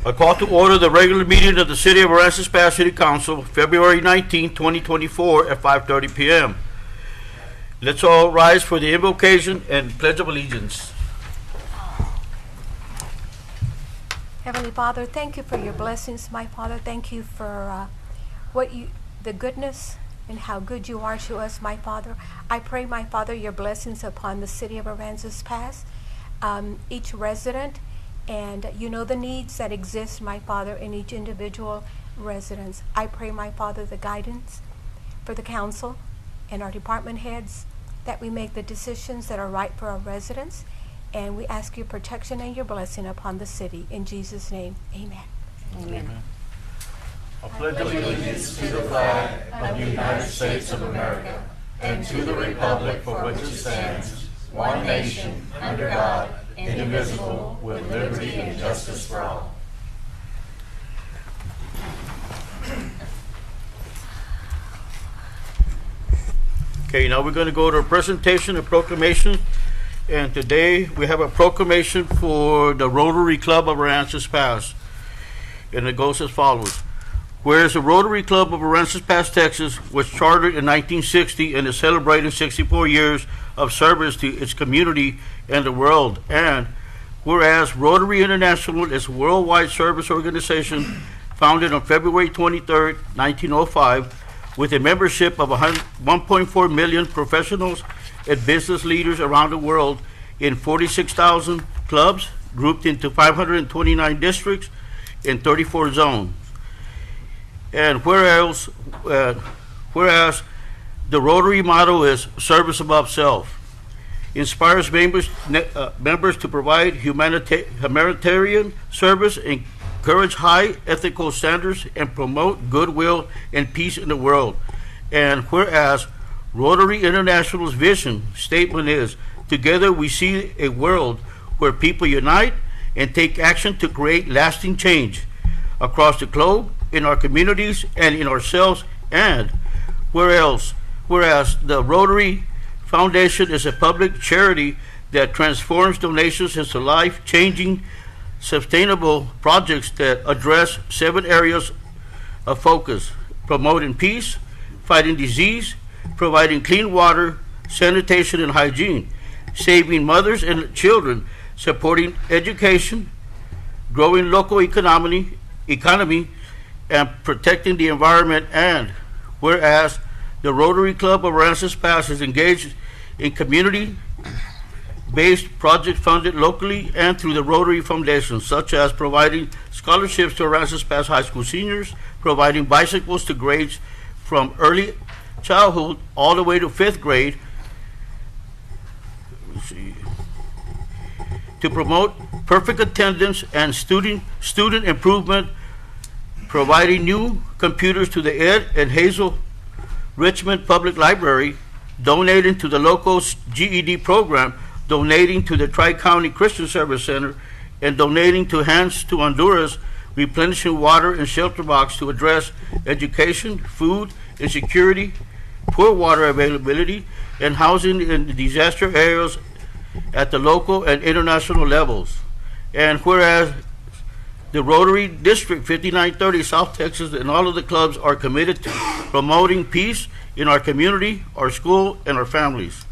I call to order the regular meeting of the City of Aransas Pass City Council, February 19, 2024 at 5:30 p.m. Let's all rise for the invocation and pledge of allegiance. Heavenly Father, thank you for your blessings, my Father. Thank you for the goodness and how good you are to us, my Father. I pray, my Father, your blessings upon the City of Aransas Pass, each resident, and you know the needs that exist, my Father, in each individual residence. I pray, my Father, the guidance for the council and our department heads, that we make the decisions that are right for our residents, and we ask your protection and your blessing upon the city. In Jesus' name, amen. Amen. I pledge allegiance to the flag of the United States of America and to the republic for which it stands, one nation, under God, indivisible, with liberty and justice for all. Okay, now we're going to go to a presentation and proclamation. And today we have a proclamation for the Rotary Club of Aransas Pass. And it goes as follows. Whereas the Rotary Club of Aransas Pass, Texas was chartered in 1960 and is celebrating 64 years of service to its community and the world. And whereas Rotary International is a worldwide service organization founded on February 23, 1905, with a membership of 1.4 million professionals and business leaders around the world in 46,000 clubs grouped into 529 districts in 34 zones. And whereas the Rotary motto is service above self, inspires members to provide humanitarian service, encourage high ethical standards, and promote goodwill and peace in the world. And whereas Rotary International's vision statement is, together we see a world where people unite and take action to create lasting change across the globe, in our communities, and in ourselves. And whereas the Rotary Foundation is a public charity that transforms donations into life-changing, sustainable projects that address 7 areas of focus: promoting peace, fighting disease, providing clean water, sanitation and hygiene, saving mothers and children, supporting education, growing local economy, and protecting the environment. And whereas the Rotary Club of Aransas Pass is engaged in community-based projects funded locally and through the Rotary Foundation, such as providing scholarships to Aransas Pass High School seniors, providing bicycles to grades from early childhood all the way to 5th grade, to promote perfect attendance and student improvement, providing new computers to the Ed and Hazel Richmond Public Library, donating to the local GED program, donating to the Tri-County Christian Service Center, and donating to Hands to Honduras, replenishing water and shelter box to address education, food insecurity, poor water availability, and housing in disaster areas at the local and international levels. And whereas the Rotary District 5930 South Texas and all of the clubs are committed to promoting peace in our community, our school, and our families.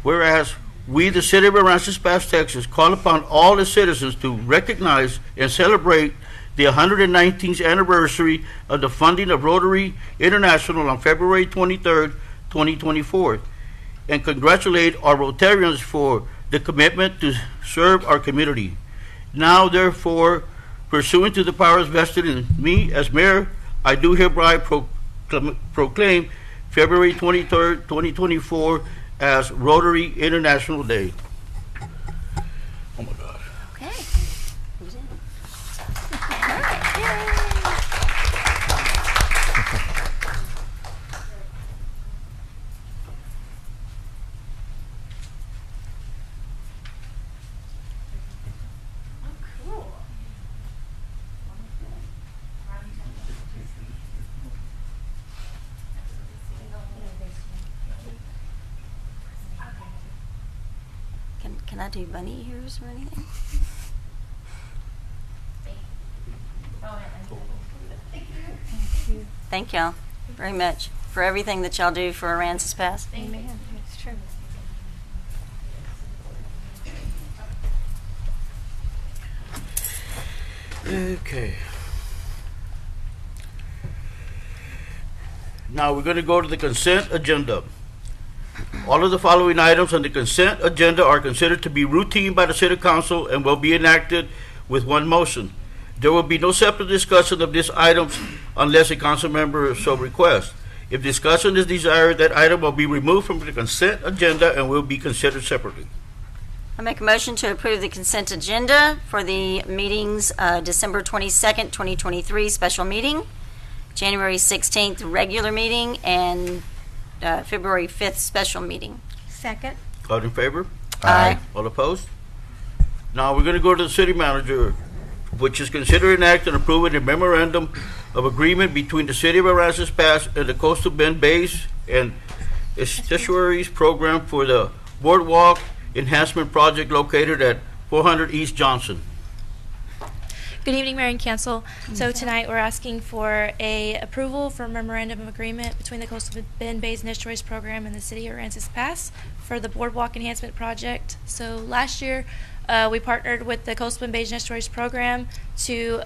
Whereas we, the City of Aransas Pass, Texas, call upon all the citizens to recognize and celebrate the 119th anniversary of the funding of Rotary International on February 23rd, 2024, and congratulate our Rotarians for the commitment to serve our community. Now, therefore, pursuant to the powers vested in me as mayor, I do hereby proclaim February 23rd, 2024 as Rotary International Day. Oh my God. Okay. Who's in? All right. Yay. Can I do bunny ears or anything? Thank y'all very much for everything that y'all do for Aransas Pass. Amen. It's true. Okay. Now we're going to go to the consent agenda. All of the following items on the consent agenda are considered to be routine by the City Council and will be enacted with one motion. There will be no separate discussion of these items unless a council member so requests. If discussion is desired, that item will be removed from the consent agenda and will be considered separately. I make a motion to approve the consent agenda for the meetings, December 22nd, 2023 special meeting, January 16th regular meeting, and February 5th special meeting. Second. All in favor? Aye. All opposed? Now we're going to go to the city manager, which is consider an act and approving a memorandum of agreement between the City of Aransas Pass and the Coastal Bend Bays and Estuaries Program for the Boardwalk Enhancement Project located at 400 East Johnson. Good evening, Mayor and Council. So tonight we're asking for a approval for a memorandum of agreement between the Coastal Bend Bays and Estuaries Program and the City of Aransas Pass for the Boardwalk Enhancement Project. So last year we partnered with the Coastal Bend Bays and Estuaries Program to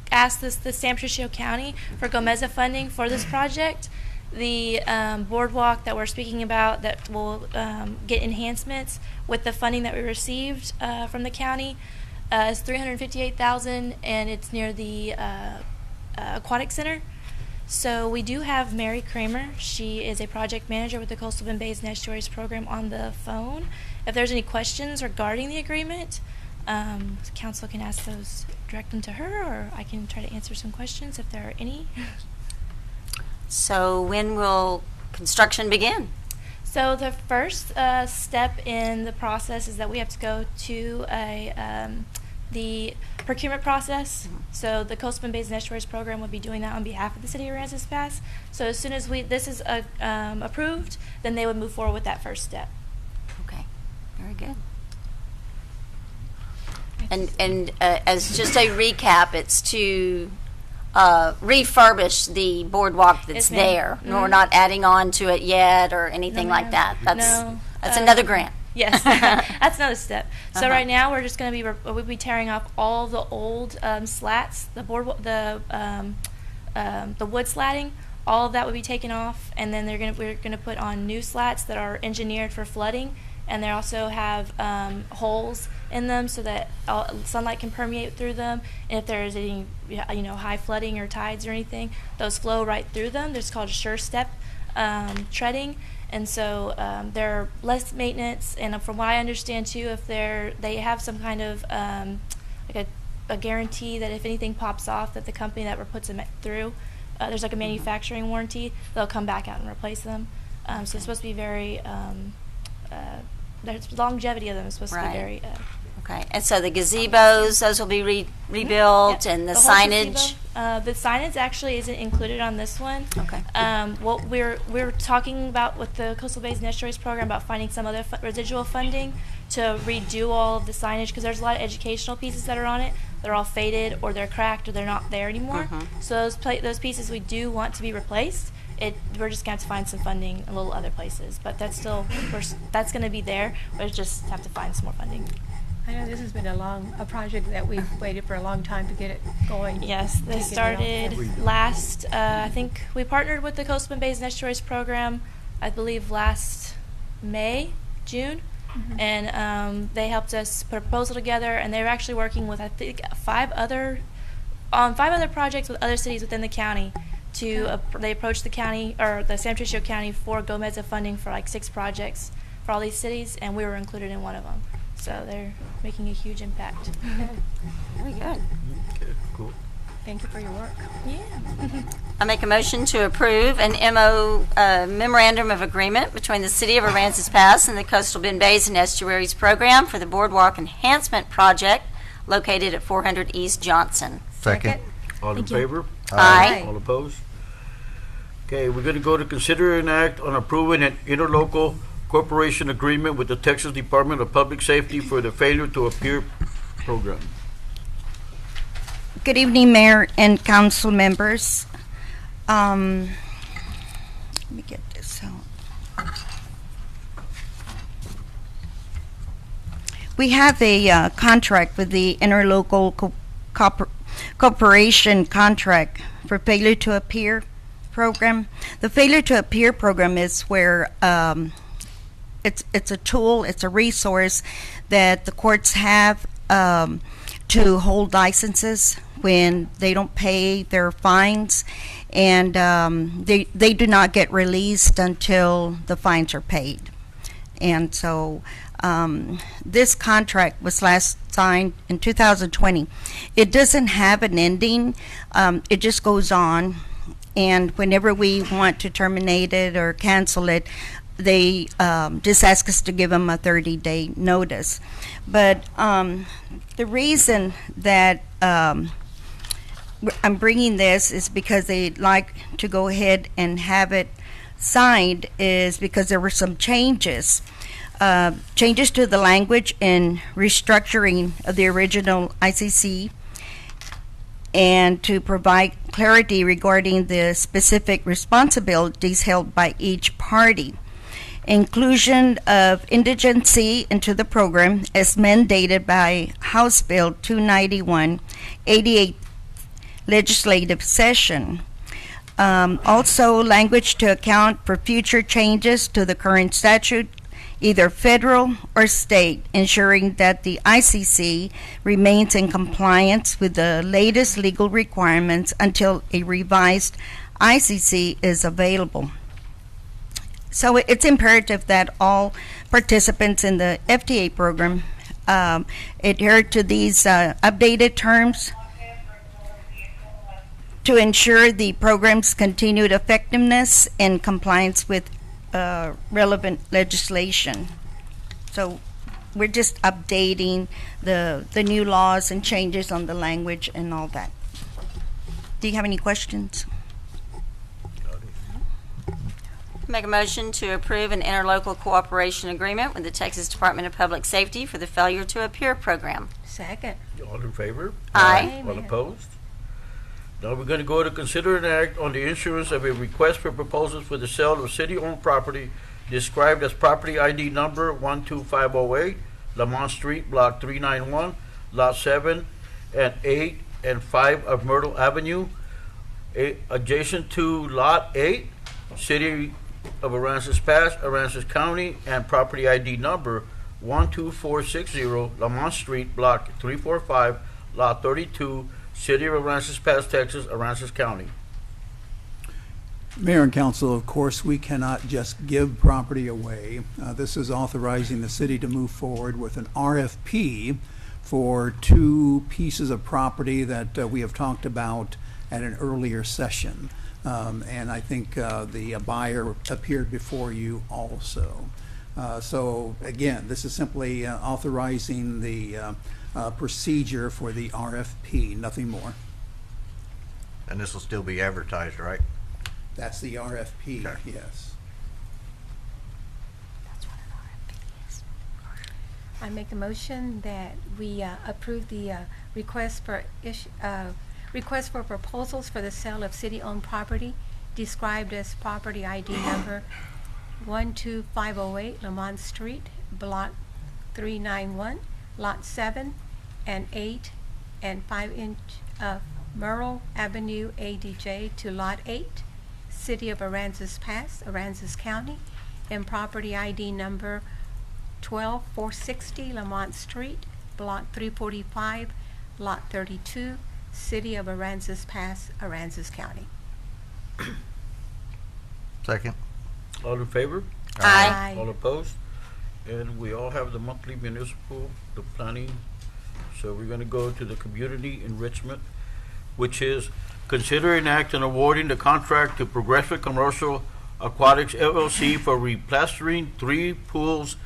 ask the San Patricio County for GOMEZA funding for this project. The boardwalk that we're speaking about that will get enhancements with the funding that we received from the county is $358,000, and it's near the Aquatic Center. So we do have Mary Kramer. She is a project manager with the Coastal Bend Bays and Estuaries Program on the phone. If there's any questions regarding the agreement, council can ask those, direct them to her, or I can try to answer some questions if there are any. So when will construction begin? So the first step in the process is that we have to go to the procurement process. So the Coastal Bend Bays and Estuaries Program will be doing that on behalf of the City of Aransas Pass. So as soon as this is approved, then they would move forward with that first step. Okay, very good. And as just a recap, it's to refurbish the boardwalk that's Yes, ma'am. there. No, we're not adding on to it yet or anything No, like ma'am. that. No. That's another grant. Yes, that's another step. So Uh-huh. right now we're just going to be we'll be tearing off all the old slats, the wood slatting. All of that will be taken off, and then we're gonna put on new slats that are engineered for flooding, and they also have holes in them so that sunlight can permeate through them. And if there's any high flooding or tides or anything, those flow right through them. There's called sure step treading. And so they're less maintenance, and from what I understand too, if they have some kind of like a guarantee that if anything pops off, that the company that puts them through, there's like a manufacturing warranty, they'll come back out and replace them. So it's supposed to be very, there's longevity of them is supposed to be Right. very. Okay, and so the gazebos, those will be rebuilt, Yep. and the whole signage. gazebo. The signage actually isn't included on this one. Okay. What we're talking about with the Coastal Bays and Estuaries Program about finding some other residual funding to redo all of the signage, because there's a lot of educational pieces that are on it. They're all faded, or they're cracked, or they're not there anymore. So those pieces we do want to be replaced. We're just going to have to find some funding in little other places, but that's that's going to be there. We just have to find some more funding. I know this has been a project that we've waited for a long time to get it going. Yes, they Taking it off started there. last, I think we partnered with the Coastal Bend Bays and Estuaries Program, I believe last June. And they helped us put a proposal together, and they were actually working with, I think, five other projects with other cities within the county. They approached the county, or the San Patricio County, for GOMEZA funding for like 6 projects for all these cities, and we were included in one of them. So they're making a huge impact. Very good. Okay, cool. Thank you for your work. Yeah. I make a motion to approve an memorandum of agreement between the City of Aransas Pass and the Coastal Bend Bays and Estuaries Program for the Boardwalk Enhancement Project located at 400 East Johnson. Second. All in Thank you. favor? Aye. All opposed? Okay, we're going to go to consider an act on approving an interlocal corporation agreement with the Texas Department of Public Safety for the failure to appear program. Good evening, Mayor and council members. Let me get this out. We have a contract with the interlocal cooperation contract for failure to appear program. The failure to appear program is where it's a tool, it's a resource that the courts have to hold licenses when they don't pay their fines, and they do not get released until the fines are paid. And so this contract was last signed in 2020. It doesn't have an ending. It just goes on, and whenever we want to terminate it or cancel it, they just ask us to give them a 30-day notice. But the reason that I'm bringing this is because they'd like to go ahead and have it signed, is because there were some changes to the language and restructuring of the original ICC, and to provide clarity regarding the specific responsibilities held by each party. Inclusion of indigency into the program as mandated by House Bill 291, 88th legislative session. Also, language to account for future changes to the current statute, either federal or state, ensuring that the ICC remains in compliance with the latest legal requirements until a revised ICC is available. So it's imperative that all participants in the FTA program adhere to these updated terms to ensure the program's continued effectiveness and compliance with relevant legislation. So we're just updating the new laws and changes on the language and all that. Do you have any questions? Make a motion to approve an interlocal cooperation agreement with the Texas Department of Public Safety for the Failure to Appear program. Second. All in favor? Aye. All opposed? Now we're going to go to consider an act on the issuance of a request for proposals for the sale of city-owned property described as property ID number 12508, Lamont Street, Block 391, Lot 7 and 8 and 5 of Myrtle Avenue, adjacent to Lot 8, City of Aransas Pass, Aransas County, and property ID number 12460, Lamont Street, Block 345, Lot 32, City of Aransas Pass, Texas, Aransas County. Mayor and council, of course, we cannot just give property away. This is authorizing the city to move forward with an RFP for 2 pieces of property that we have talked about at an earlier session. And I think the buyer appeared before you also. So again, this is simply authorizing the procedure for the RFP, nothing more. And this will still be advertised, right? That's the RFP, Okay. yes. I make a motion that we approve the request for proposals for the sale of city-owned property described as property ID number 12508, Lamont Street, Block 391, Lot 7 and 8 and 5 inch of Myrtle Avenue, ADJ, to Lot 8, City of Aransas Pass, Aransas County, and property ID number 12460, Lamont Street, Block 345, Lot 32, City of Aransas Pass, Aransas County. Second. All in favor? Aye. All opposed? And we all have the monthly municipal, the planning. So we're going to go to the community enrichment, which is consider an act on awarding the contract to Progressive Commercial Aquatics LLC for replastering 3 pools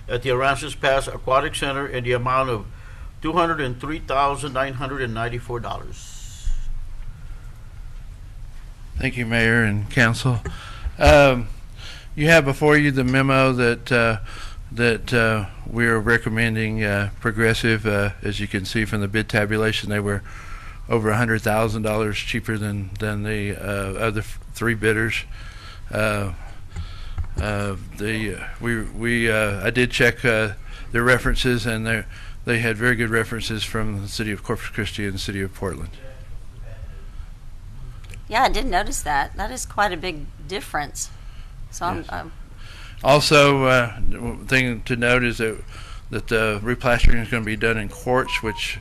at the Aransas Pass Aquatic Center in the amount of $203,994. Thank you, Mayor and Council. You have before you the memo that we are recommending Progressive. As you can see from the bid tabulation, they were over $100,000 cheaper than the other three bidders. I did check their references, and they had very good references from the city of Corpus Christi and the city of Portland. Yeah, I did notice that. That is quite a big difference. So Yes. I'm Also, thing to note is that the replastering is going to be done in quartz, which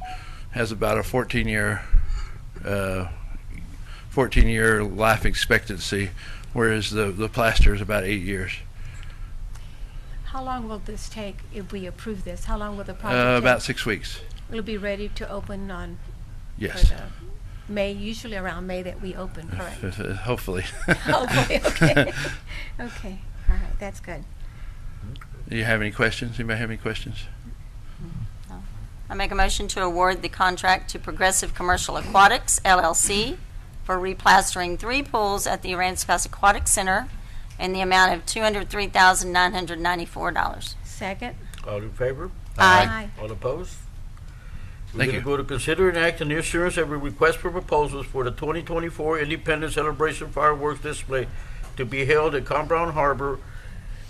has about a 14-year life expectancy, whereas the plaster is about 8 years. How long will this take if we approve this? How long will the project take? About 6 weeks. It'll be ready to open on Yes. for the May, usually around May that we open, correct? Hopefully. Hopefully, okay. Okay, all right, that's good. Do you have any questions? Anybody have any questions? I make a motion to award the contract to Progressive Commercial Aquatics, LLC, for replastering 3 pools at the Aransas Pass Aquatic Center in the amount of $203,994. Second? All in favor? Aye. All opposed? We're Thank going to you. go to consider and act on the issuance of a request for proposals for the 2024 Independence Celebration Fireworks Display to be held at Brown Harbor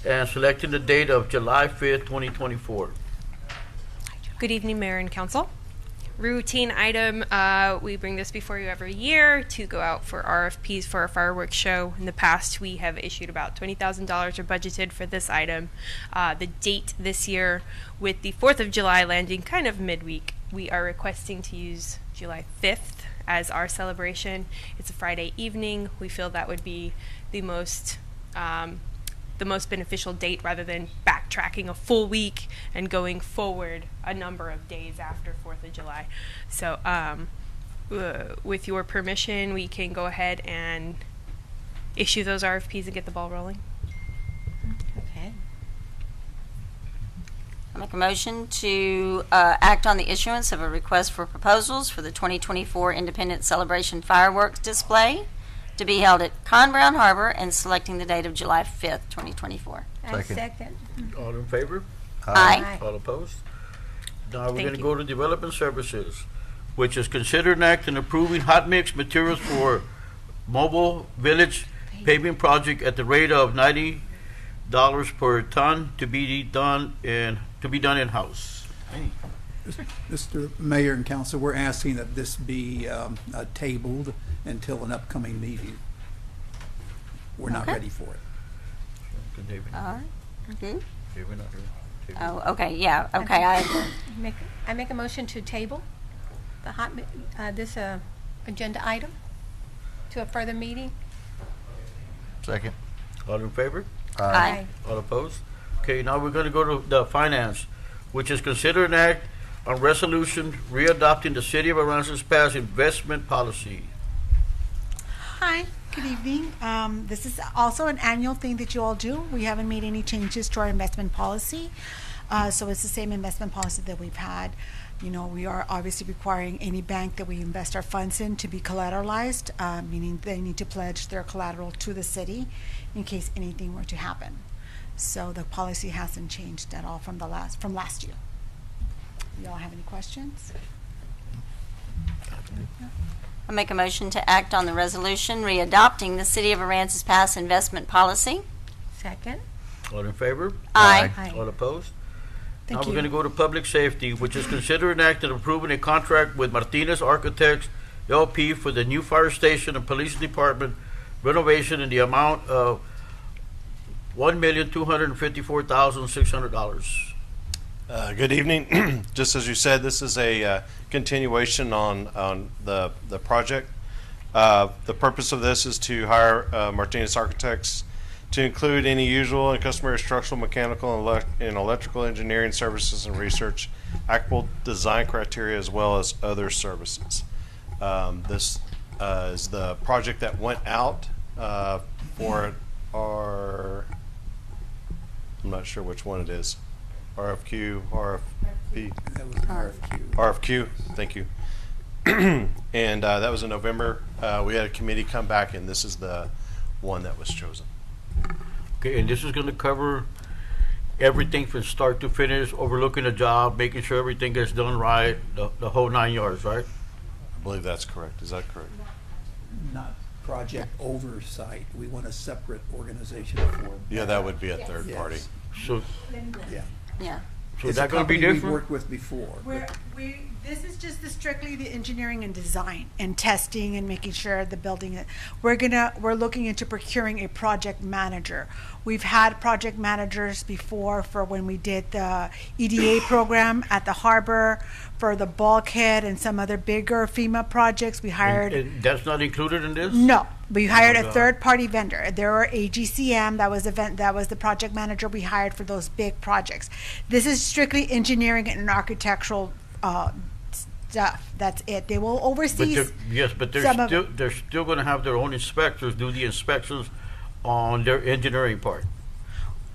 and selecting the date of July 5th, 2024. Good evening, Mayor and Council. Routine item, we bring this before you every year to go out for RFPs for a fireworks show. In the past, we have issued about $20,000 are budgeted for this item. The date this year, with the 4th of July landing kind of midweek, we are requesting to use July 5th as our celebration. It's a Friday evening. We feel that would be the most beneficial date, rather than backtracking a full week and going forward a number of days after 4th of July. So with your permission, we can go ahead and issue those RFPs and get the ball rolling. Okay. I make a motion to act on the issuance of a request for proposals for the 2024 Independence Celebration Fireworks Display to be held at Brown Harbor and selecting the date of July 5th, 2024. I Second. second. All in favor? Aye. All opposed? Now we're Thank going to you. go to Development Services, which is consider an act in approving hot mix materials for mobile village paving project at the rate of $90 per ton to be done in-house. Hey. Mr. Mayor and Council, we're asking that this be tabled until an upcoming meeting. We're not Okay. ready for it. Good, David. All right. Mhm. David, not here. David. Oh, okay, yeah, okay. I make a motion to table the this agenda item to a further meeting. Second. All in favor? Aye. All opposed? Okay, now we're going to go to the finance, which is consider an act on resolution readopting the City of Aransas Pass investment policy. Hi, good evening. This is also an annual thing that you all do. We haven't made any changes to our investment policy. So it's the same investment policy that we've had. You know, we are obviously requiring any bank that we invest our funds in to be collateralized, meaning they need to pledge their collateral to the city in case anything were to happen. So the policy hasn't changed at all from last year. You all have any questions? I make a motion to act on the resolution readopting the City of Aransas Pass investment policy. Second. All in favor? Aye. Aye. All opposed? Now Thank we're you. going to go to public safety, which is consider an act on approving a contract with Martinez Architects LP for the new fire station and police department renovation in the amount of $1,254,600. Good evening. Just as you said, this is a continuation on the project. The purpose of this is to hire Martinez Architects to include any usual and customary structural, mechanical, and electrical engineering services and research, applicable design criteria, as well as other services. This is the project that went out for our, I'm not sure which one it is, RFQ, RFP, That was an RFQ. RFQ, thank you. And that was in November. We had a committee come back, and this is the one that was chosen. Okay, and this is going to cover everything from start to finish, overlooking the job, making sure everything gets done right, the whole 9 yards, right? believe that's correct. Is that correct? Not project oversight. We want a separate organization for. Yeah, that would be a third Yes. party. So, Yeah. Yeah. so is It's a that going to be company we've different? worked with before. This is just strictly the engineering and design and testing and making sure the building, we're looking into procuring a project manager. We've had project managers before for when we did the EDA program at the harbor, for the bulkhead and some other bigger FEMA projects. We hired. And that's not included in this? No, we hired a God. third-party vendor. There were AGCM, that was the project manager we hired for those big projects. This is strictly engineering and architectural stuff. That's it. They will But oversee. yes, but some of- they're still going to have their own inspectors do the inspections on their engineering part.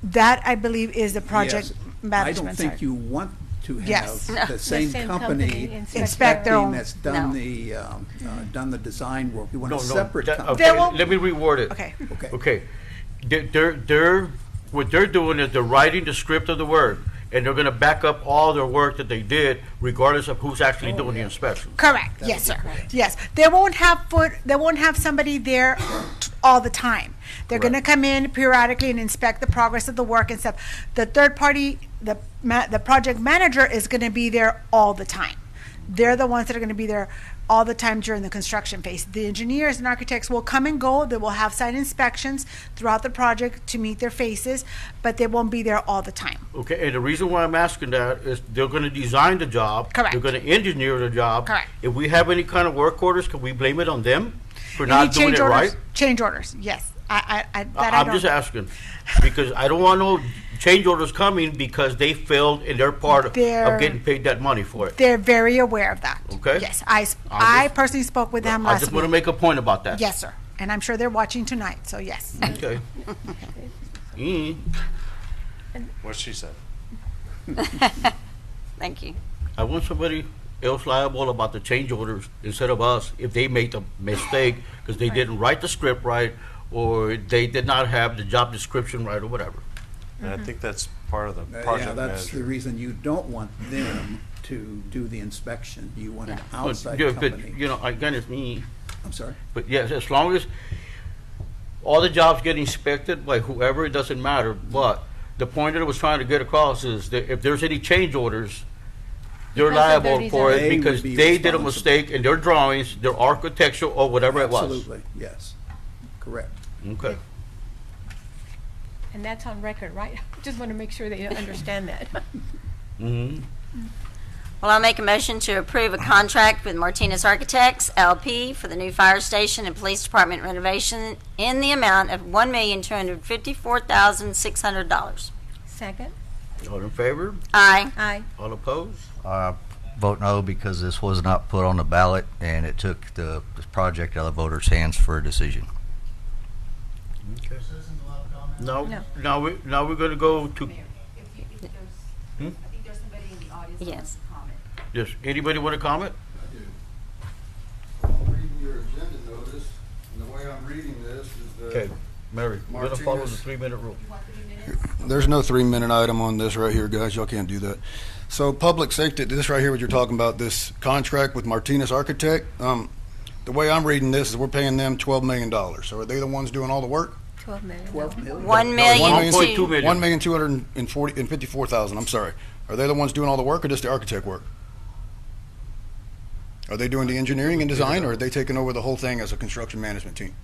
That, I believe, is the project Yes. management I don't think side. you want to Yes. have the same same company company inspect their own. that's done No. done the design work. We want No, a no, separate that- company. They okay, won't- let me reword it. Okay. Okay. Okay. What they're doing is they're writing the script of the work, and they're going to back up all their work that they did, regardless of who's actually doing the inspection. Correct. Yes, sir. Yes. They won't have somebody there all the time. They're going to come in periodically and inspect the progress of the work and stuff. The third party, the project manager is going to be there all the time. They're the ones that are going to be there all the time during the construction phase. The engineers and architects will come and go. They will have site inspections throughout the project to meet their phases, but they won't be there all the time. Okay, and the reason why I'm asking that is they're going to design the job. Correct. They're going to engineer the job. Correct. If we have any kind of work orders, can we blame it on them for Any not doing change it orders? right? Change orders, yes. I I'm don't. just asking, because I don't want no change orders coming because they failed in their part of They're- getting paid that money for it. They're very aware of that. Okay. Yes, I I just- personally spoke with them I last just want to week. make a point about that. Yes, sir. And I'm sure they're watching tonight, so yes. Okay. What she said. Thank you. I want somebody else liable about the change orders instead of us if they made a mistake because they didn't write the script right or they did not have the job description right or whatever. And I think that's part of the Yeah, project that's the manager. reason you don't want them to do the inspection. You want an outside Yeah, but, company. again, it's me. I'm sorry? But yes, as long as all the jobs get inspected by whoever, it doesn't matter. But the point that I was trying to get across is that if there's any change orders, they're Because of their liable for design. it They would because be they did a responsible. mistake in their drawings, their architectural or whatever it was. Absolutely, yes. Correct. Okay. And that's on record, right? Just want to make sure they understand that. Mm-hmm. Well, I'll make a motion to approve a contract with Martinez Architects LP for the new fire station and police department renovation in the amount of $1,254,600. Second? All in favor? Aye. Aye. All opposed? Vote no because this was not put on the ballot and it took the project out of the voters' hands for a decision. Okay. Now, No. now we're going to go to, Yes. yes, anybody want to comment? I'm reading your agenda notice, and the way I'm reading this is Okay, that Mary, we're going to follow the Martinez. 3-minute rule. there's no 3-minute item on this right here, guys. Y'all can't do that. So public safety, this right here, what you're talking about, this contract with Martinez Architect, the way I'm reading this is we're paying them $12 million. So are they the ones doing all the work? 12 million. 12 million. 1 million 1.2 to, million. $1,254,000, I'm sorry. Are they the ones doing all the work or just the architect work? Are they doing the engineering and design or are they taking over the whole thing as a construction management team?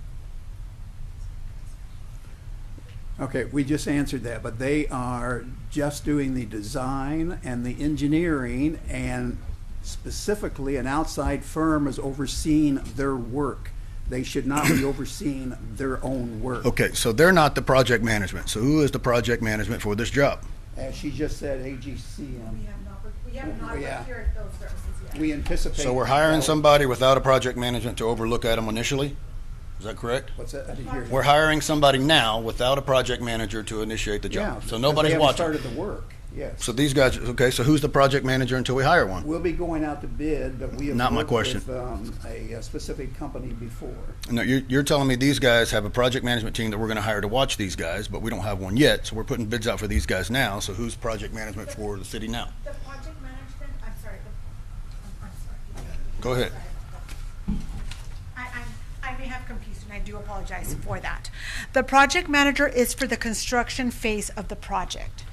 Okay, we just answered that, but they are just doing the design and the engineering, and specifically, an outside firm is overseeing their work. They should not be overseeing their own work. Okay, so they're not the project management. So who is the project management for this job? As she just said, AGCM. We have not Yeah. procured those services yet. We anticipate. So we're hiring somebody without a project management to overlook at them initially? Is that correct? What's that? I didn't hear you. We're hiring somebody now without a project manager to initiate the Yeah, job. So because nobody's they haven't watching. started the work, yes. So these guys, okay, so who's the project manager until we hire one? We'll be going out to bid, but we have Not my worked question. with a specific company before. No, you're telling me these guys have a project management team that we're going to hire to watch these guys, but we don't have one yet. So we're putting bids out for these guys now. So who's project management for the city now? The project management, I'm sorry. Go ahead. I do apologize for that. The project manager is for the construction phase of the project.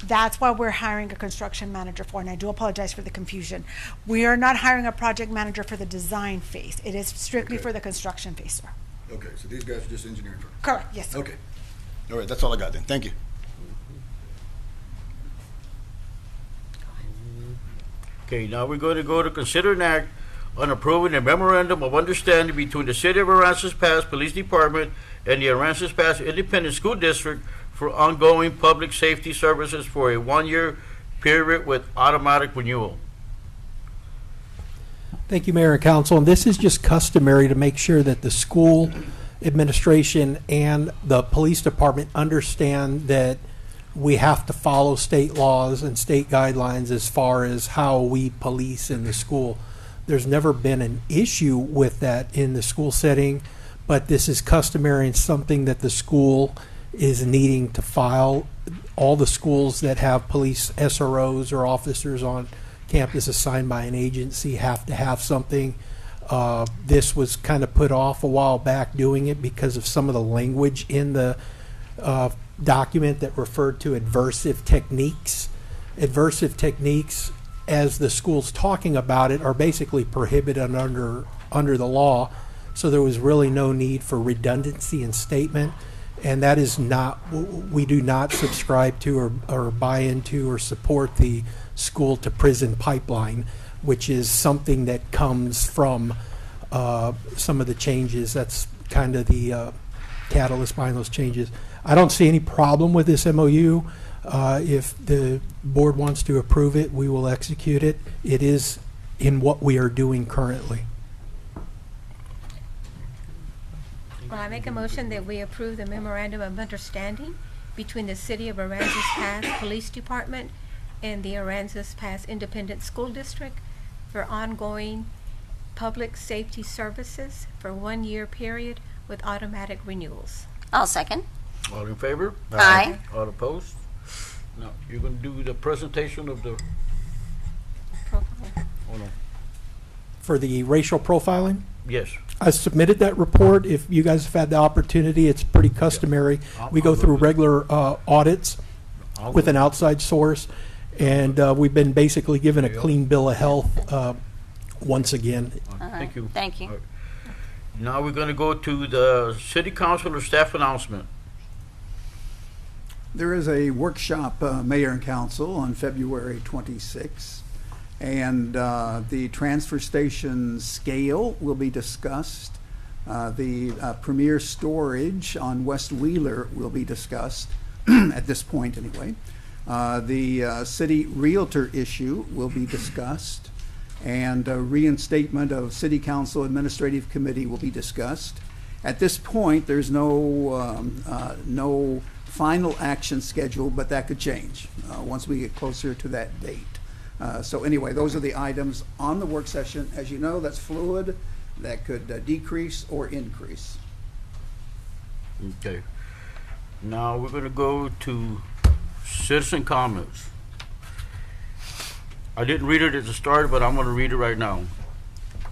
That's why we're hiring a construction manager for, and I do apologize for the confusion. We are not hiring a project manager for the design phase. It is strictly for the construction phase, sir. Okay, so these guys are just engineering firms? Correct, yes, sir. Okay. All right, that's all I got then. Thank you. Okay, now we're going to go to consider an act on approving a memorandum of understanding between the City of Aransas Pass Police Department and the Aransas Pass Independent School District for ongoing public safety services for a one-year period with automatic renewal. Thank you, Mayor and Council. And this is just customary to make sure that the school administration and the police department understand that we have to follow state laws and state guidelines as far as how we police in the school. There's never been an issue with that in the school setting, but this is customary and something that the school is needing to file. All the schools that have police SROs or officers on campus assigned by an agency have to have something. This was kind of put off a while back doing it because of some of the language in the document that referred to adversive techniques. Adversive techniques, as the school's talking about it, are basically prohibited under the law. So there was really no need for redundancy in statement. And that is not, we do not subscribe to or buy into or support the school to prison pipeline, which is something that comes from some of the changes. That's kind of the catalyst behind those changes. I don't see any problem with this MOU. If the board wants to approve it, we will execute it. It is in what we are doing currently. Well, I make a motion that we approve the memorandum of understanding between the City of Aransas Pass Police Department and the Aransas Pass Independent School District for ongoing public safety services for 1 year period with automatic renewals. I'll second. All in favor? Aye. All opposed? Now, you're going to do the presentation of the, oh no, For the racial profiling, yes. I submitted that report. If you guys have had the opportunity, it's pretty customary. We go through regular audits with an outside source, and we've been basically given a clean bill of health once again. Thank you. Thank you. All right. Now we're going to go to the City Council or staff announcement. There is a workshop, Mayor and Council, on February 26th, and the transfer station scale will be discussed. The premier storage on West Wheeler will be discussed, at this point anyway. The city realtor issue will be discussed, and reinstatement of City Council Administrative Committee will be discussed. At this point, there's no final action schedule, but that could change once we get closer to that date. So anyway, those are the items on the work session. As you know, that's fluid. That could decrease or increase. Okay. Now we're going to go to citizen comments. I didn't read it at the start, but I'm going to read it right now.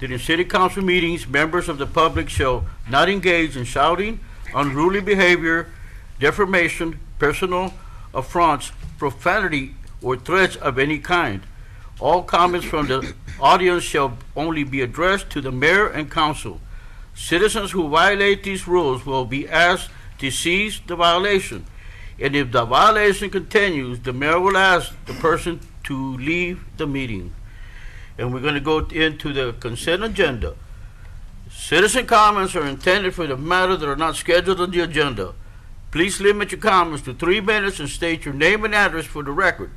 During city council meetings, members of the public shall not engage in shouting, unruly behavior, defamation, personal affronts, profanity, or threats of any kind. All comments from the audience shall only be addressed to the mayor and council. Citizens who violate these rules will be asked to cease the violation. And if the violation continues, the mayor will ask the person to leave the meeting. And we're going to go into the consent agenda. Citizen comments are intended for the matters that are not scheduled on the agenda. Please limit your comments to 3 minutes and state your name and address for the record.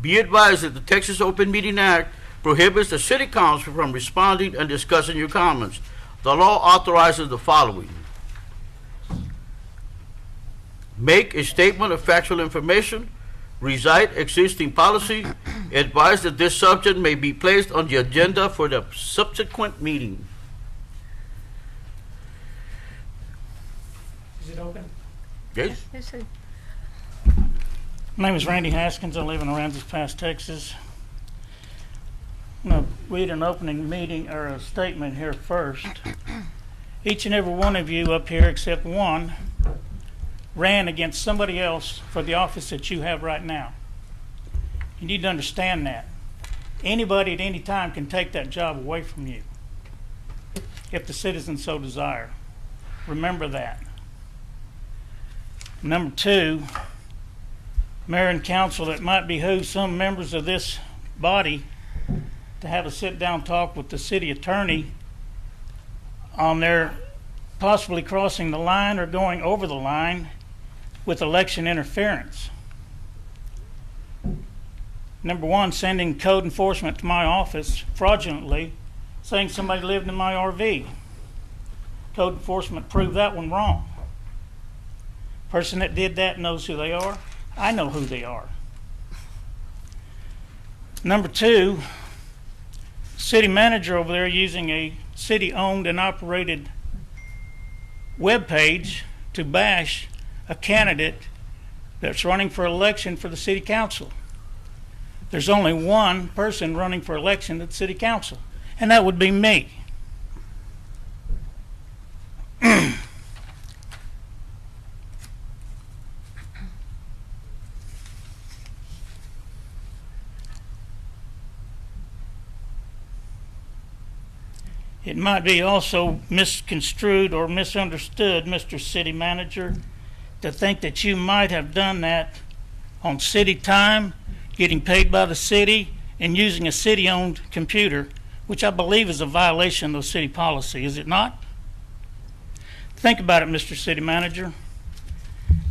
Be advised that the Texas Open Meeting Act prohibits the City Council from responding and discussing your comments. The law authorizes the following: make a statement of factual information, recite existing policy, advise that this subject may be placed on the agenda for the subsequent meeting. Is it open? Yes? Yes, sir. My name is Randy Haskins. I live in Aransas Pass, Texas. I'm going to read an opening meeting or a statement here first. Each and every one of you up here, except one, ran against somebody else for the office that you have right now. You need to understand that. Anybody at any time can take that job away from you if the citizens so desire. Remember that. Number two, Mayor and Council, it might behoove some members of this body to have a sit-down talk with the city attorney on their possibly crossing the line or going over the line with election interference. Number one, sending code enforcement to my office fraudulently, saying somebody lived in my RV. Code enforcement proved that one wrong. Person that did that knows who they are. I know who they are. Number two, city manager over there using a city-owned and operated web page to bash a candidate that's running for election for the city council. There's only one person running for election at the city council, and that would be me. It might be also misconstrued or misunderstood, Mr. City Manager, to think that you might have done that on city time, getting paid by the city, and using a city-owned computer, which I believe is a violation of city policy, is it not? Think about it, Mr. City Manager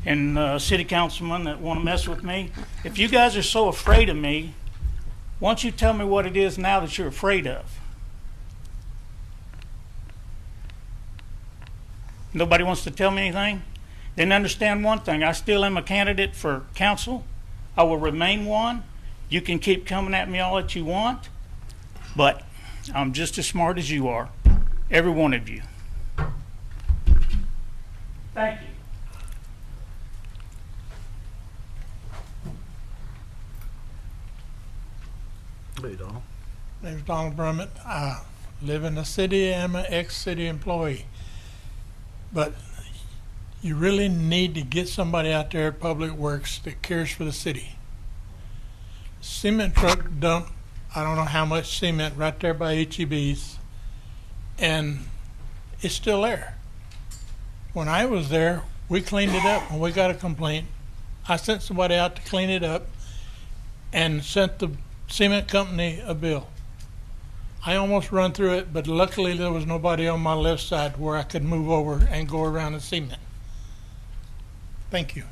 and city councilmen that want to mess with me. If you guys are so afraid of me, why don't you tell me what it is now that you're afraid of? Nobody wants to tell me anything? Then understand one thing. I still am a candidate for council. I will remain one. You can keep coming at me all that you want, but I'm just as smart as you are, every one of you. Thank you. Hey, Donald. My name's Donald Brummett. I live in the city. I'm an ex-city employee. But you really need to get somebody out there at Public Works that cares for the city. Cement truck dumped, I don't know how much cement right there by HEB's, and it's still there. When I was there, we cleaned it up. When we got a complaint, I sent somebody out to clean it up and sent the cement company a bill. I almost run through it, but luckily there was nobody on my left side where I could move over and go around the cement. Thank you.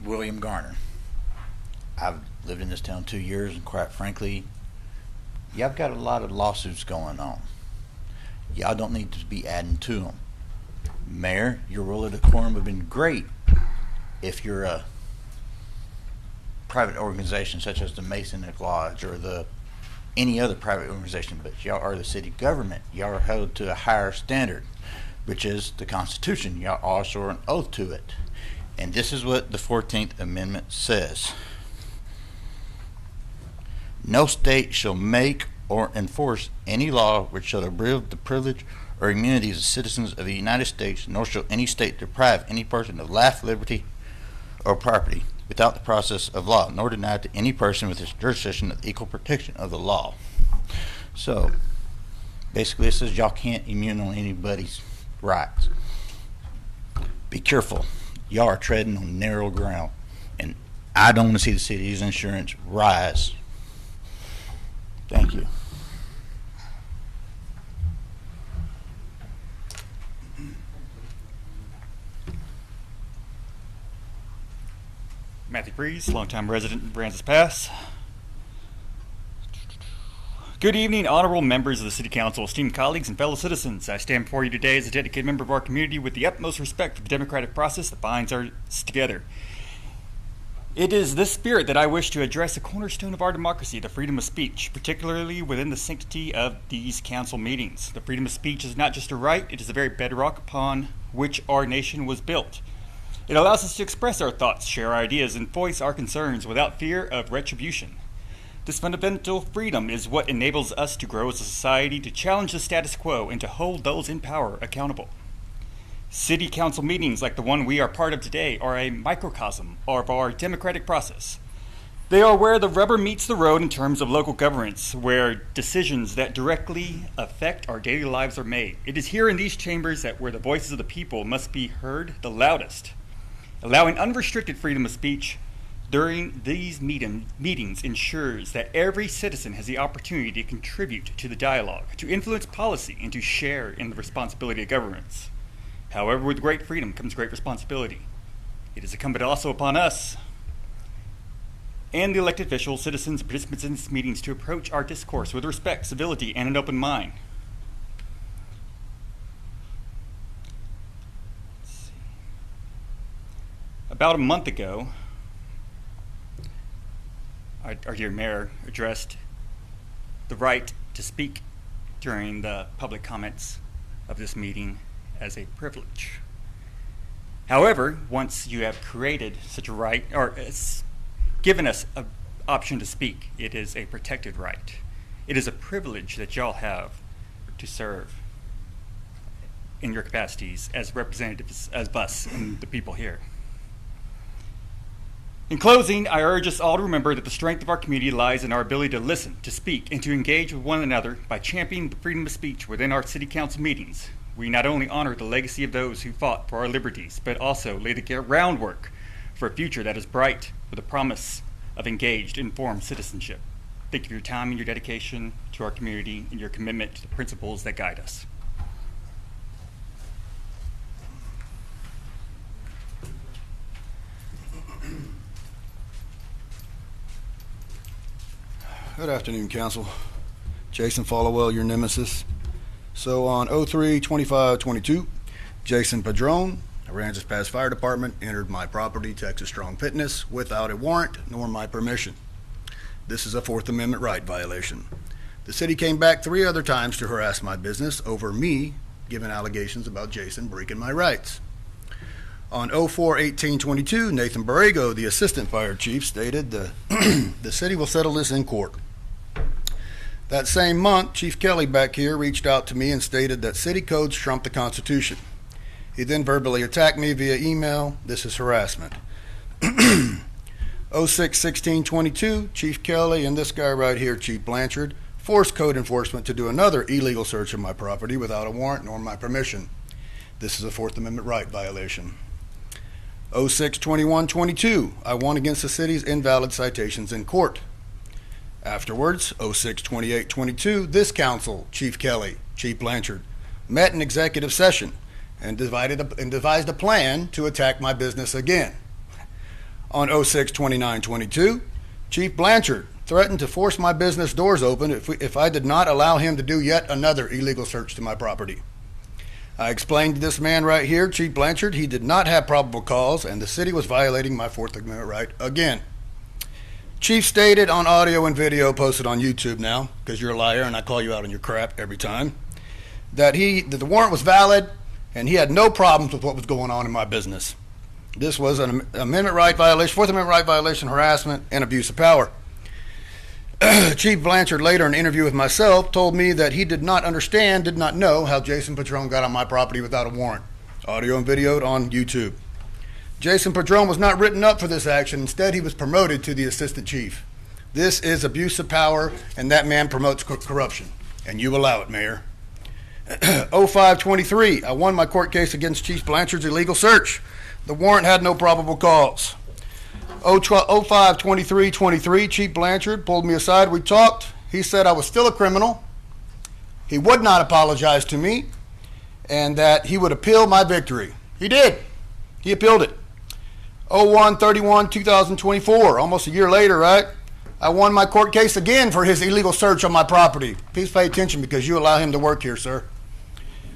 William Garner. I've lived in this town 2 years, and quite frankly, y'all got a lot of lawsuits going on. Y'all don't need to be adding to them. Mayor, your rule of decorum would have been great if you're a private organization such as the Masonic Lodge or any other private organization, but y'all are the city government. Y'all are held to a higher standard, which is the Constitution. Y'all all swore an oath to it. And this is what the 14th Amendment says. No state shall make or enforce any law which shall abridge the privilege or immunities of citizens of the United States, nor shall any state deprive any person of life, liberty, or property without the process of law, nor deny to any person with its jurisdiction of equal protection of the law. So, basically it says y'all can't immune on anybody's rights. Be careful. Y'all are treading on narrow ground, and I don't want to see the city's insurance rise. Thank you. Matthew Breeze, longtime resident in Brances Pass. Good evening, honorable members of the City Council, esteemed colleagues and fellow citizens. I stand before you today as a dedicated member of our community with the utmost respect for the democratic process that binds us together. It is this spirit that I wish to address the cornerstone of our democracy, the freedom of speech, particularly within the sanctity of these council meetings. The freedom of speech is not just a right, it is the very bedrock upon which our nation was built. It allows us to express our thoughts, share our ideas, and voice our concerns without fear of retribution. This fundamental freedom is what enables us to grow as a society, to challenge the status quo, and to hold those in power accountable. City council meetings like the one we are part of today are a microcosm of our democratic process. They are where the rubber meets the road in terms of local governance, where decisions that directly affect our daily lives are made. It is here in these chambers that where the voices of the people must be heard the loudest. Allowing unrestricted freedom of speech during these meetings ensures that every citizen has the opportunity to contribute to the dialogue, to influence policy, and to share in the responsibility of governance. However, with great freedom comes great responsibility. It is incumbent also upon us and the elected officials, citizens, and participants in these meetings to approach our discourse with respect, civility, and an open mind. About a month ago, our dear mayor addressed the right to speak during the public comments of this meeting as a privilege. However, once you have created such a right, or given us an option to speak, it is a protected right. It is a privilege that y'all have to serve in your capacities as representatives of us and the people here. In closing, I urge us all to remember that the strength of our community lies in our ability to listen, to speak, and to engage with one another by championing the freedom of speech within our city council meetings. We not only honor the legacy of those who fought for our liberties, but also lay the groundwork for a future that is bright with the promise of engaged, informed citizenship. Thank you for your time and your dedication to our community and your commitment to the principles that guide us. Good afternoon, Council. Jason Followell, your nemesis. So on 03-25-22, Jason Padron, Aransas Pass Fire Department, entered my property, Texas Strong Fitness, without a warrant nor my permission. This is a Fourth Amendment right violation. The city came back 3 other times to harass my business over me giving allegations about Jason breaking my rights. On 04-18-22, Nathan Borrego, the assistant fire chief, stated the city will settle this in court. That same month, Chief Kelly back here reached out to me and stated that city codes trump the Constitution. He then verbally attacked me via email. This is harassment. 06-16-22, Chief Kelly and this guy right here, Chief Blanchard, forced code enforcement to do another illegal search of my property without a warrant nor my permission. This is a Fourth Amendment right violation. 06-21-22, I won against the city's invalid citations in court. Afterwards, 06-28-22, this council, Chief Kelly, Chief Blanchard, met in executive session and devised a plan to attack my business again. On 06-29-22, Chief Blanchard threatened to force my business doors open if I did not allow him to do yet another illegal search to my property. I explained to this man right here, Chief Blanchard, he did not have probable cause and the city was violating my Fourth Amendment right again. Chief stated on audio and video posted on YouTube now, because you're a liar and I call you out on your crap every time, that the warrant was valid and he had no problems with what was going on in my business. This was an amendment right violation, Fourth Amendment right violation, harassment, and abuse of power. Chief Blanchard later in an interview with myself told me that he did not know how Jason Padron got on my property without a warrant. Audio and videoed on YouTube. Jason Padron was not written up for this action. Instead, he was promoted to the assistant chief. This is abuse of power, and that man promotes corruption. And you allow it, Mayor. 05-23, I won my court case against Chief Blanchard's illegal search. The warrant had no probable cause. 05-23-23, Chief Blanchard pulled me aside. We talked. He said I was still a criminal. He would not apologize to me, and that he would appeal my victory. He did. He appealed it. 01-31-2024, almost a year later, right? I won my court case again for his illegal search on my property. Please pay attention because you allow him to work here, sir.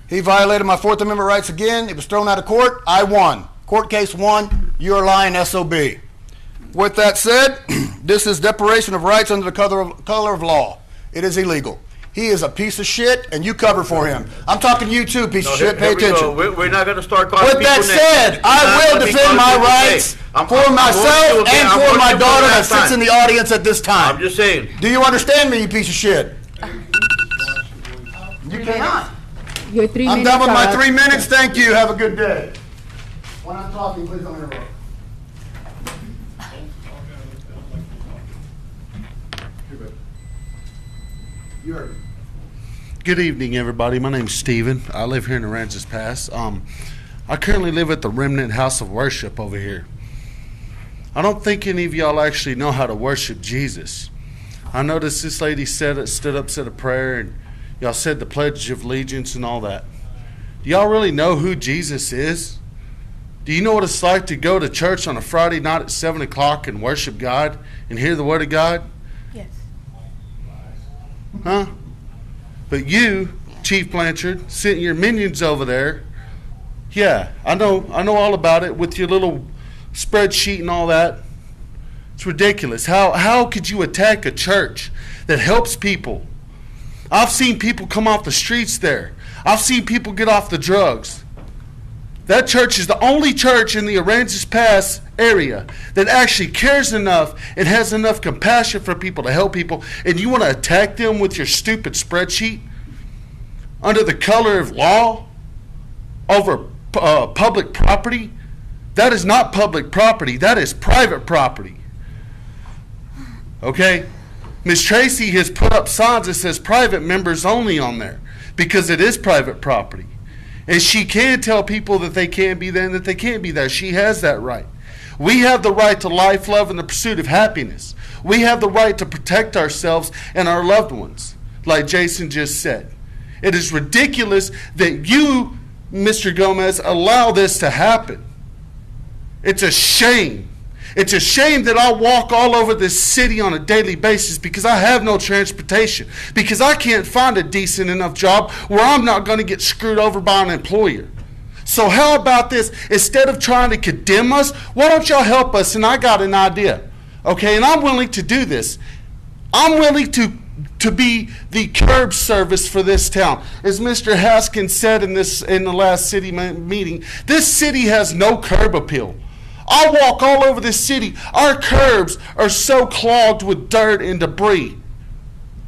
He violated my Fourth Amendment rights again. It was thrown out of court. I won. Court case won. You're a lying SOB. With that said, this is deprivation of rights under the color of law. It is illegal. He is a piece of shit, and you cover for him. I'm talking to you too, piece of shit. Pay Here we go. attention. We're not going to start calling With people that names. said, I will defend my rights for myself and for my daughter that sits in the audience at this time. I'm just saying. Do you understand me, you piece of shit? You cannot. Your 3 I'm minutes done with are my up. 3 minutes. Thank you. Have a good day. When I'm talking, please don't interrupt. You heard me. Good evening, everybody. My name's Steven. I live here in Aransas Pass. I currently live at the Remnant House of Worship over here. I don't think any of y'all actually know how to worship Jesus. I noticed this lady stood up, said a prayer, and y'all said the Pledge of Allegiance and all that. Do y'all really know who Jesus is? Do you know what it's like to go to church on a Friday night at 7 o'clock and worship God and hear the Word of God? Yes. Huh? But you, Chief Blanchard, sent your minions over there. Yeah, I know all about it with your little spreadsheet and all that. It's ridiculous. How could you attack a church that helps people? I've seen people come off the streets there. I've seen people get off the drugs. That church is the only church in the Aransas Pass area that actually cares enough and has enough compassion for people to help people, and you want to attack them with your stupid spreadsheet under the color of law over public property? That is not public property. That is private property. Okay? Ms. Tracy has put up signs that says private members only on there because it is private property. And she can tell people that they can be there and that they can't be there. She has that right. We have the right to life, love, and the pursuit of happiness. We have the right to protect ourselves and our loved ones, like Jason just said. It is ridiculous that you, Mr. Gomez, allow this to happen. It's a shame. It's a shame that I walk all over this city on a daily basis because I have no transportation, because I can't find a decent enough job where I'm not going to get screwed over by an employer. So how about this? Instead of trying to condemn us, why don't y'all help us? And I got an idea, okay? And I'm willing to do this. I'm willing to be the curb service for this town. As Mr. Haskins said in the last city meeting, this city has no curb appeal. I walk all over this city. Our curbs are so clogged with dirt and debris.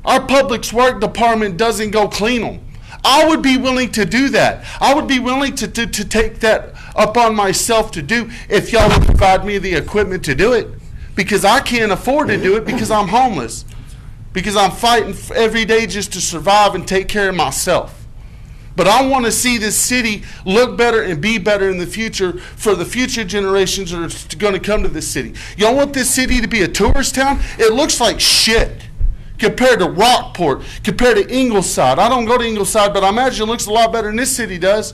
Our public works department doesn't go clean them. I would be willing to do that. I would be willing to take that upon myself to do if y'all would provide me the equipment to do it. Because I can't afford to do it because I'm homeless. Because I'm fighting every day just to survive and take care of myself. But I want to see this city look better and be better in the future for the future generations that are going to come to this city. Y'all want this city to be a tourist town? It looks like shit compared to Rockport, compared to Ingleside. I don't go to Ingleside, but I imagine it looks a lot better than this city does.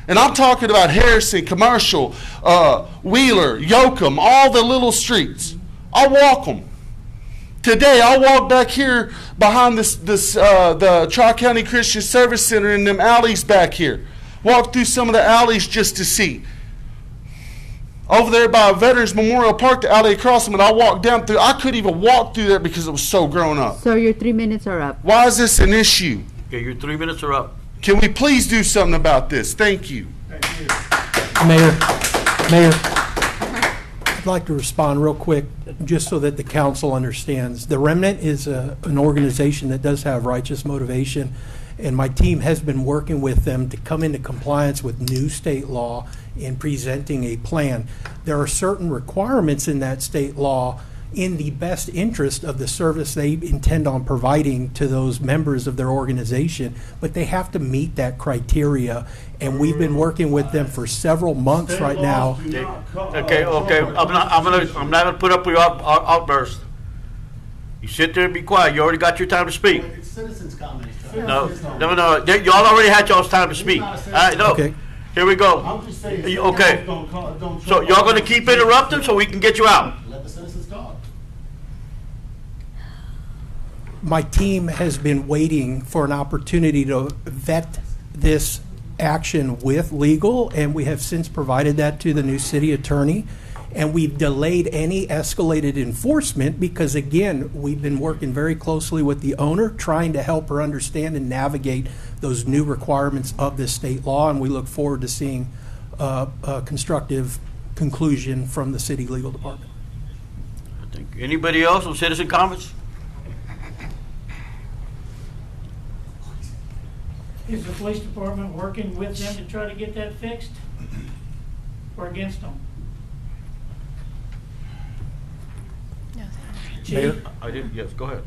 And I'm talking about Harrison, Commercial, Wheeler, Yoakum, all the little streets. I walk them. Today, I walked back here behind the Tri-County Christian Service Center in them alleys back here. Walked through some of the alleys just to see. Over there by Veterans Memorial Park, the alley across them, and I walked down through. I couldn't even walk through there because it was so grown up. So your 3 minutes are up. Why is this an issue? Okay, your 3 minutes are up. Can we please do something about this? Thank you. Mayor, I'd like to respond real quick, just so that the council understands. The Remnant is an organization that does have righteous motivation, and my team has been working with them to come into compliance with new state law in presenting a plan. There are certain requirements in that state law in the best interest of the service they intend on providing to those members of their organization, but they have to meet that criteria, and we've been working with them for several months right now. Okay. I'm not gonna put up with your outburst. You sit there and be quiet. You already got your time to speak. It's citizens' comments. No. Y'all already had y'all's time to speak. All right, no. Okay. Here we go. I'm just saying. Okay. Don't So y'all gonna keep interrupting so we can get you out? Let the citizens talk. My team has been waiting for an opportunity to vet this action with legal, and we have since provided that to the new city attorney. And we've delayed any escalated enforcement because, again, we've been working very closely with the owner, trying to help her understand and navigate those new requirements of this state law. And we look forward to seeing a constructive conclusion from the city legal department. Thank you. Anybody else on citizen comments? Is the police department working with them to try to get that fixed or against them? Mayor? I didn't, yes, go ahead.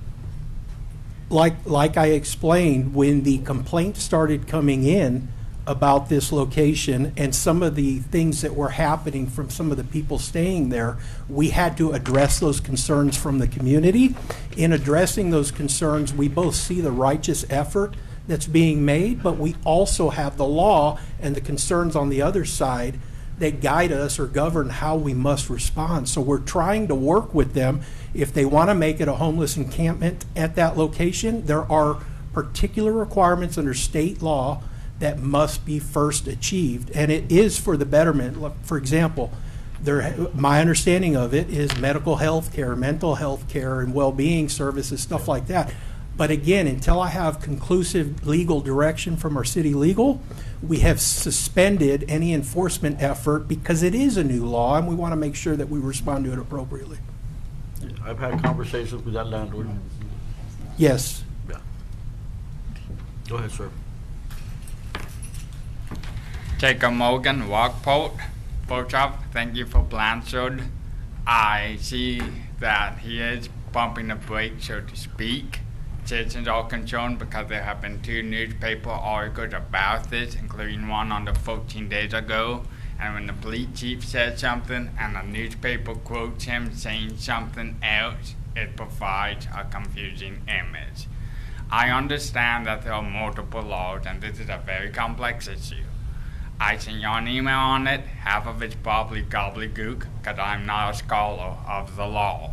Like I explained, when the complaints started coming in about this location and some of the things that were happening from some of the people staying there, we had to address those concerns from the community. In addressing those concerns, we both see the righteous effort that's being made, but we also have the law and the concerns on the other side that guide us or govern how we must respond. So we're trying to work with them. If they want to make it a homeless encampment at that location, there are particular requirements under state law that must be first achieved, and it is for the betterment. For example, my understanding of it is medical health care, mental health care, and well-being services, stuff like that. But again, until I have conclusive legal direction from our city legal, we have suspended any enforcement effort because it is a new law and we want to make sure that we respond to it appropriately. I've had conversations with that landlord. Yes. Yeah. Go ahead, sir. Jacob Morgan, Walkport, Photoshop. Thank you for Blanchard. I see that he is bumping the brakes, so to speak. Citizens are concerned because there have been 2 newspaper articles about this, including one on the 14 days ago. And when the police chief says something and the newspaper quotes him saying something else, it provides a confusing image. I understand that there are multiple laws and this is a very complex issue. I sent you an email on it. Half of it's probably gobbledygook because I'm not a scholar of the law.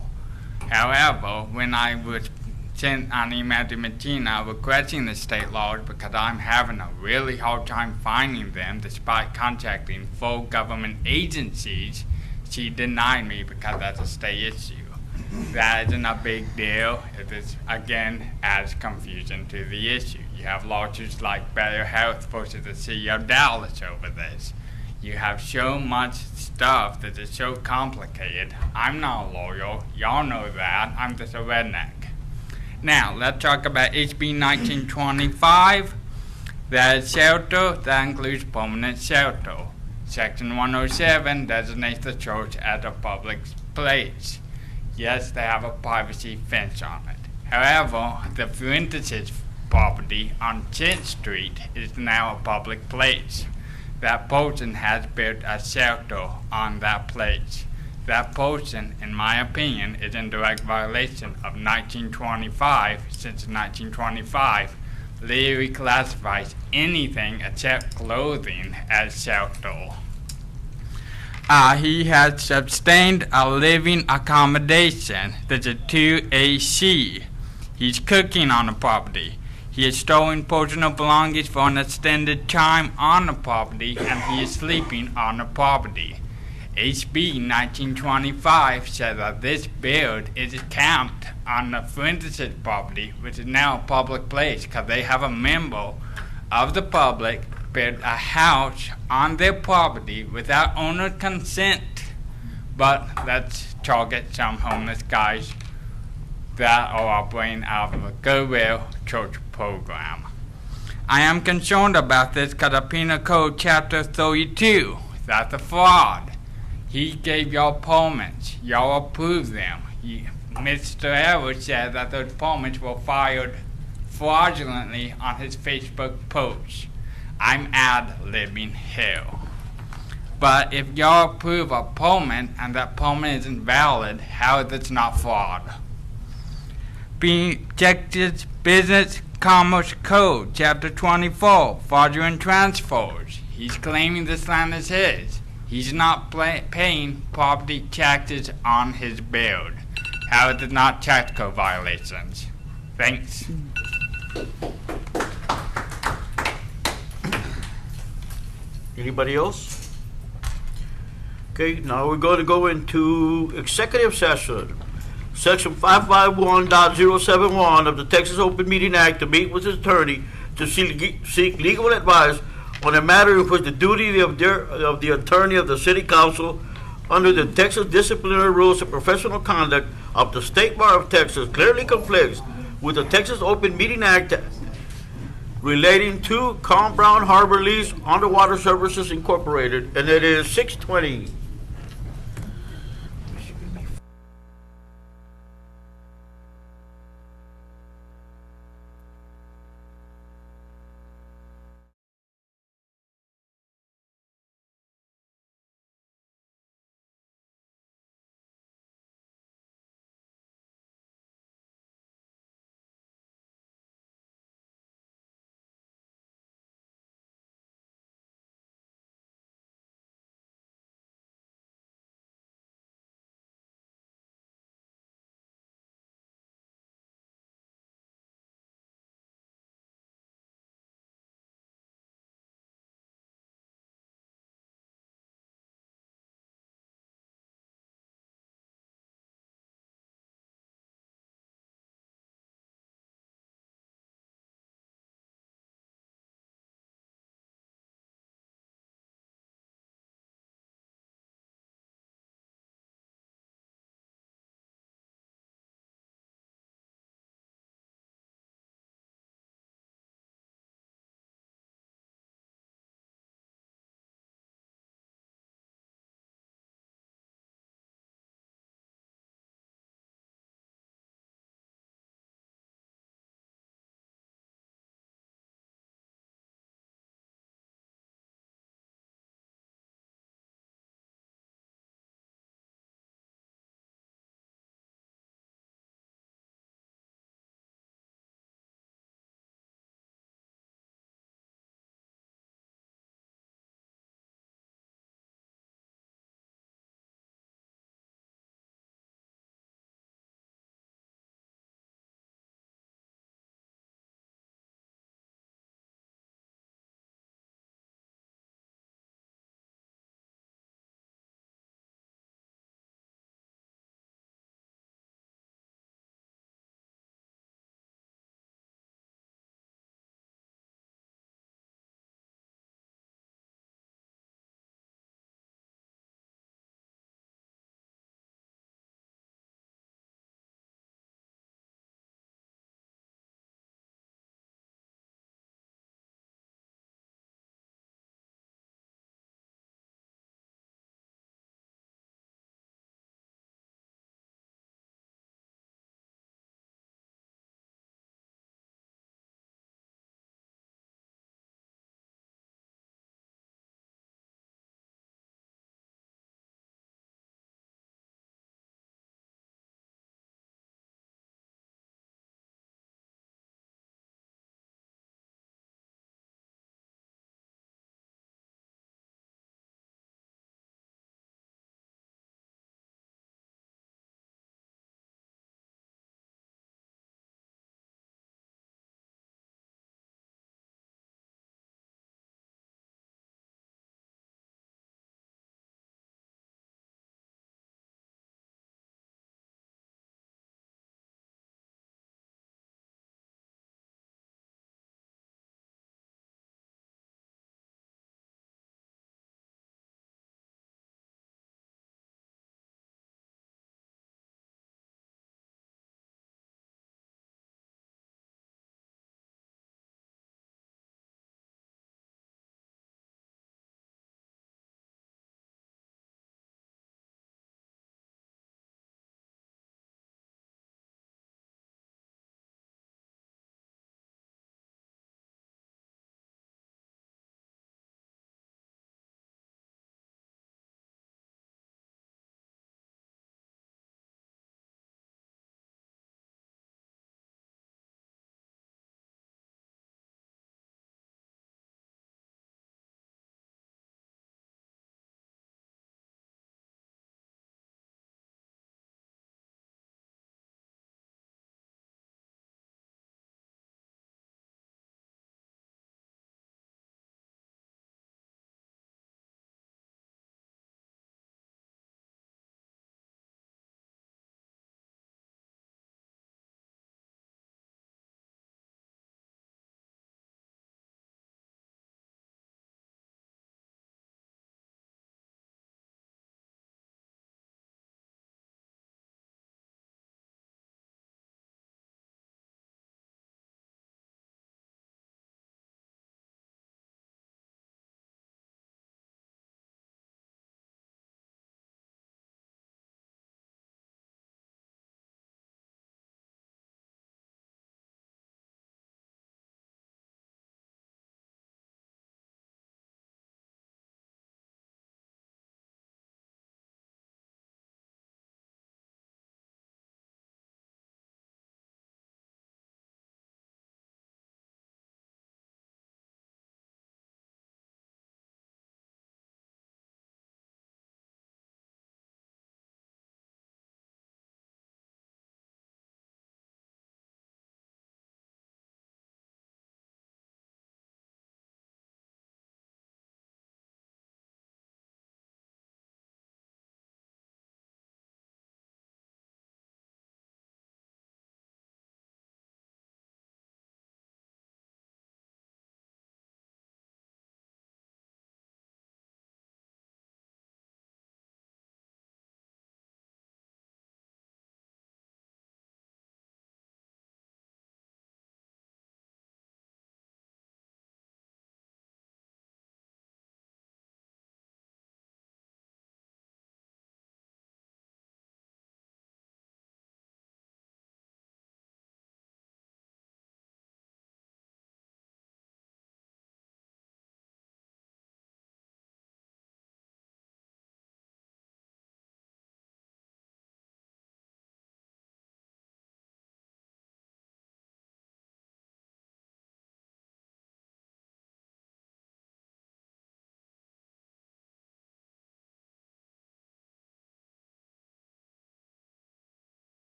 However, when I was sent an email to Martina requesting the state laws because I'm having a really hard time finding them despite contacting full government agencies, she denied me because that's a state issue. That isn't a big deal. It is, again, adds confusion to the issue. You have lawsuits like Better Health versus the city of Dallas over this. You have so much stuff that is so complicated. I'm not a lawyer. Y'all know that. I'm just a redneck. Now, let's talk about HB 1925. That is shelter. That includes permanent shelter. Section 107 designates the church as a public place. Yes, they have a privacy fence on it. However, the Fuentes property on 10th Street is now a public place. That person has built a shelter on that place. That person, in my opinion, is in direct violation of 1925, since 1925 legally classifies anything except clothing as shelter. He has sustained a living accommodation. There's a 2AC. He's cooking on the property. He is storing personal belongings for an extended time on the property, and he is sleeping on the property. HB 1925 says that this build is camped on the Fuentes property, which is now a public place because they have a member of the public build a house on their property without owner consent. But let's target some homeless guys that are operating out of a Goodwill Church program. I am concerned about this because of Penal Code Chapter 32. That's a fraud. He gave y'all permits. Y'all approved them. Mr. Edwards said that those permits were fired fraudulently on his Facebook post. I'm ad-libbing hell. But if y'all approve a permit and that permit isn't valid, how is this not fraud? Texas Business Commerce Code, Chapter 24, fraudulent transfers. He's claiming this land is his. He's not paying property taxes on his build. How is it not tax code violations? Thanks. Anybody else? Okay, now we're going to go into executive session. Section 551.071 of the Texas Open Meeting Act to meet with his attorney to seek legal advice on a matter in which the duty of the attorney of the city council under the Texas Disciplinary Rules of Professional Conduct of the State Bar of Texas clearly conflicts with the Texas Open Meeting Act relating to Calm Brown Harbor Lease Underwater Services Incorporated, and it is 6:20.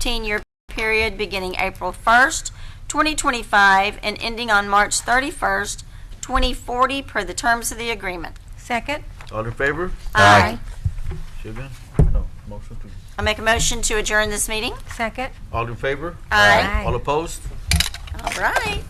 15-year period beginning April 1st, 2025, and ending on March 31st, 2040, per the terms of the agreement. Second. All in favor? Aye. Sugar? No, motion to. I make a motion to adjourn this meeting. Second. All in favor? Aye. All opposed? All right.